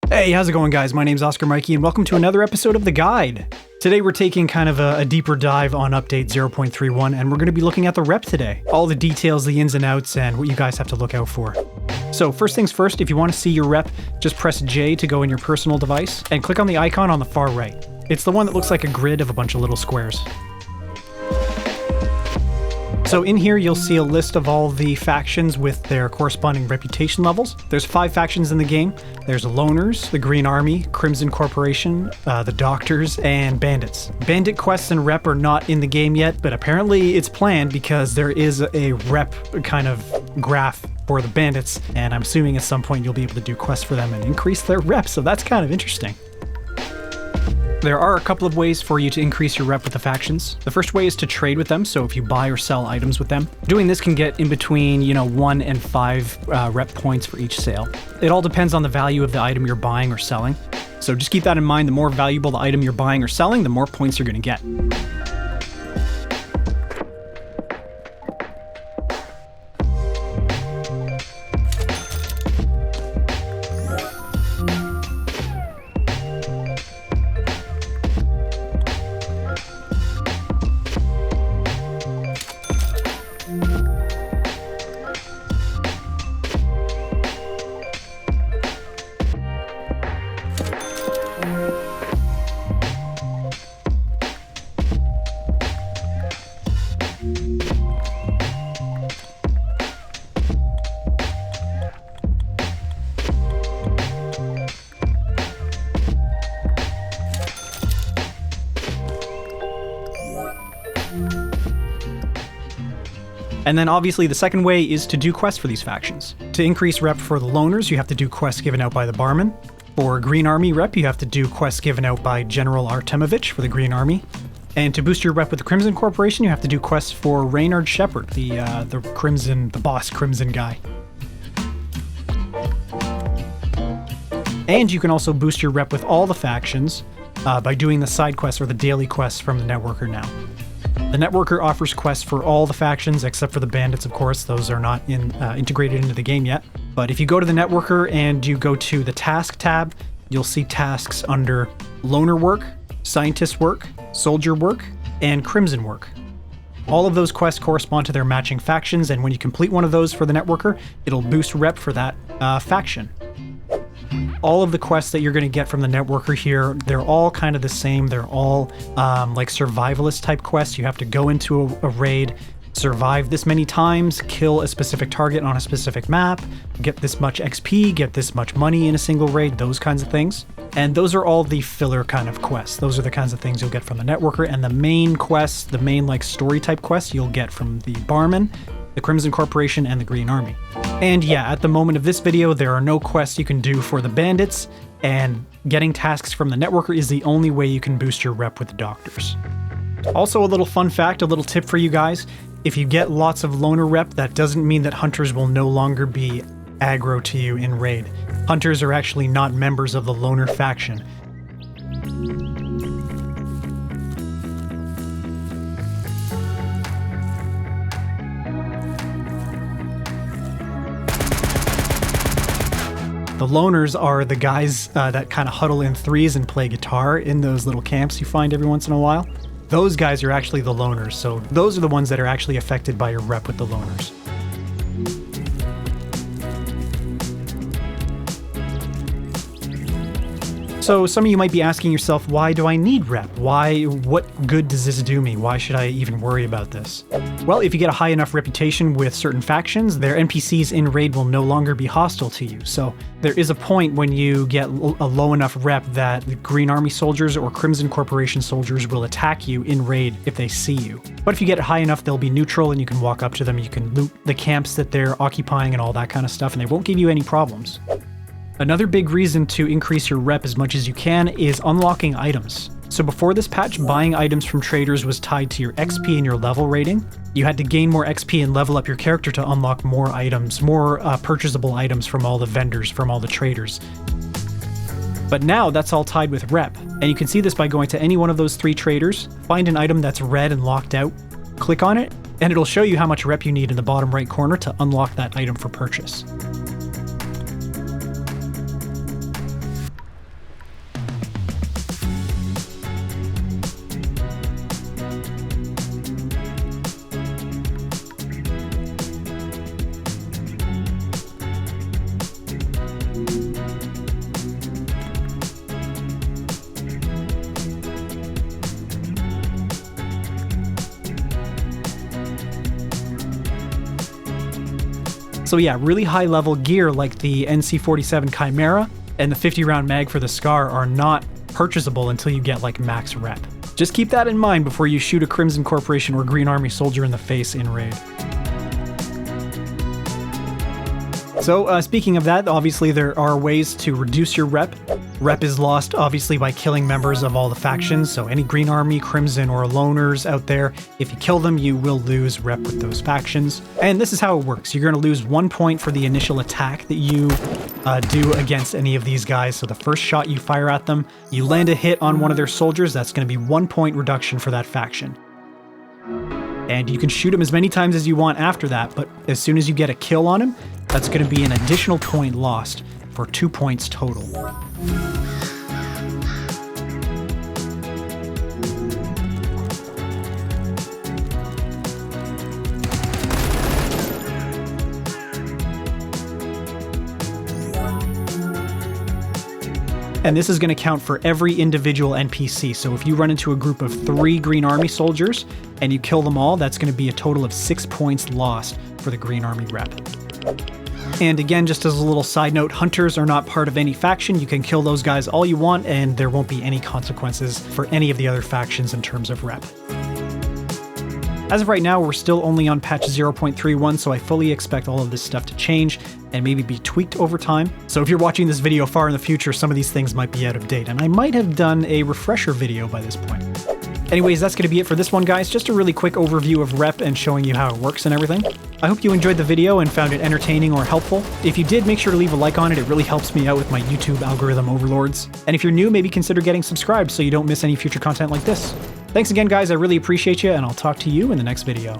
Hey, how's it going, guys? My name's ᴍᴏʀᴇ, and welcome to another episode of The Guide. Today we're taking kind of a deeper dive on update 0.31, and we're going to be looking at the rep today. All the details, the ins and outs, and what you guys have to look out for. So first things first, if you want to see your rep, just press J to go in your personal device, and click on the icon on the far right. It's the one that looks like a grid of a bunch of little squares. So in here, you'll see a list of all the factions with their corresponding reputation levels. There's 5 factions in the game. There's Loners, the Green Army, Crimson Corporation, the Doctors, and Bandits. Bandit quests and rep are not in the game yet, but apparently it's planned because there is a rep kind of graph for the Bandits, and I'm assuming at some point you'll be able to do quests for them and increase their rep, so that's kind of interesting. There are a couple of ways for you to increase your rep with the factions. The first way is to trade with them, so if you buy or sell items with them. Doing this can get in between, 1 and 5 rep points for each sale. It all depends on the value of the item you're buying or selling. So just keep that in mind, the more valuable the item you're buying or selling, the more points you're going to get. And then obviously the second way is to do quests for these factions. To increase rep for the Loners, you have to do quests given out by the Barman. For Green Army rep, you have to do quests given out by General ᴍᴏʀᴇ for the Green Army. And to boost your rep with the Crimson Corporation, you have to do quests for Reynard Shepherd, the boss Crimson guy. And you can also boost your rep with all the factions by doing the side quests or the daily quests from the Networker now. The Networker offers quests for all the factions, except for the Bandits, of course. Those are not integrated into the game yet. But if you go to the Networker and you go to the Task tab, you'll see tasks under Loner Work, Scientist Work, Soldier Work, and Crimson Work. All of those quests correspond to their matching factions, and when you complete one of those for the Networker, it'll boost rep for that faction. All of the quests that you're going to get from the Networker here, they're all kind of the same. They're all like survivalist type quests. You have to go into a raid, survive this many times, kill a specific target on a specific map, get this much XP, get this much money in a single raid, those kinds of things. And those are all the filler kind of quests. Those are the kinds of things you'll get from the Networker, and the main quests, the main like story type quests, you'll get from the Barman, the Crimson Corporation, and the Green Army. And yeah, at the moment of this video, there are no quests you can do for the Bandits, and getting tasks from the Networker is the only way you can boost your rep with the Doctors. Also, a little fun fact, a little tip for you guys. If you get lots of Loner rep, that doesn't mean that Hunters will no longer be aggro to you in raid. Hunters are actually not members of the Loner faction. The Loners are the guys that kind of huddle in threes and play guitar in those little camps you find every once in a while. Those guys are actually the Loners, so those are the ones that are actually affected by your rep with the Loners. So some of you might be asking yourself, why do I need rep? What good does this do me? Why should I even worry about this? Well, if you get a high enough reputation with certain factions, their NPCs in raid will no longer be hostile to you. So there is a point when you get a low enough rep that the Green Army soldiers or Crimson Corporation soldiers will attack you in raid if they see you. But if you get it high enough, they'll be neutral and you can walk up to them, you can loot the camps that they're occupying and all that kind of stuff, and they won't give you any problems. Another big reason to increase your rep as much as you can is unlocking items. So before this patch, buying items from traders was tied to your XP and your level rating. You had to gain more XP and level up your character to unlock more items, more purchasable items from all the vendors, from all the traders. But now that's all tied with rep, and you can see this by going to any one of those 3 traders, find an item that's red and locked out, click on it, and it'll show you how much rep you need in the bottom right corner to unlock that item for purchase. So yeah, really high level gear like the NC-47 Chimera and the 50 round mag for the Scar are not purchasable until you get like max rep. Just keep that in mind before you shoot a Crimson Corporation or Green Army soldier in the face in raid. So speaking of that, obviously there are ways to reduce your rep. Rep is lost obviously by killing members of all the factions, so any Green Army, Crimson, or Loners out there, if you kill them, you will lose rep with those factions. And this is how it works. You're going to lose 1 point for the initial attack that you do against any of these guys. So the first shot you fire at them, you land a hit on one of their soldiers, that's going to be 1 point reduction for that faction. And you can shoot him as many times as you want after that, but as soon as you get a kill on him, that's going to be an additional point lost for 2 points total. And this is going to count for every individual NPC. So if you run into a group of 3 Green Army soldiers and you kill them all, that's going to be a total of 6 points lost for the Green Army rep. And again, just as a little side note, hunters are not part of any faction. You can kill those guys all you want and there won't be any consequences for any of the other factions in terms of rep. As of right now, we're still only on patch 0.31, so I fully expect all of this stuff to change and maybe be tweaked over time. So if you're watching this video far in the future, some of these things might be out of date, and I might have done a refresher video by this point. Anyways, that's going to be it for this one, guys. Just a really quick overview of rep and showing you how it works and everything. I hope you enjoyed the video and found it entertaining or helpful. If you did, make sure to leave a like on it. It really helps me out with my YouTube algorithm overlords. And if you're new, maybe consider getting subscribed so you don't miss any future content like this. Thanks again, guys. I really appreciate you, and I'll talk to you in the next video.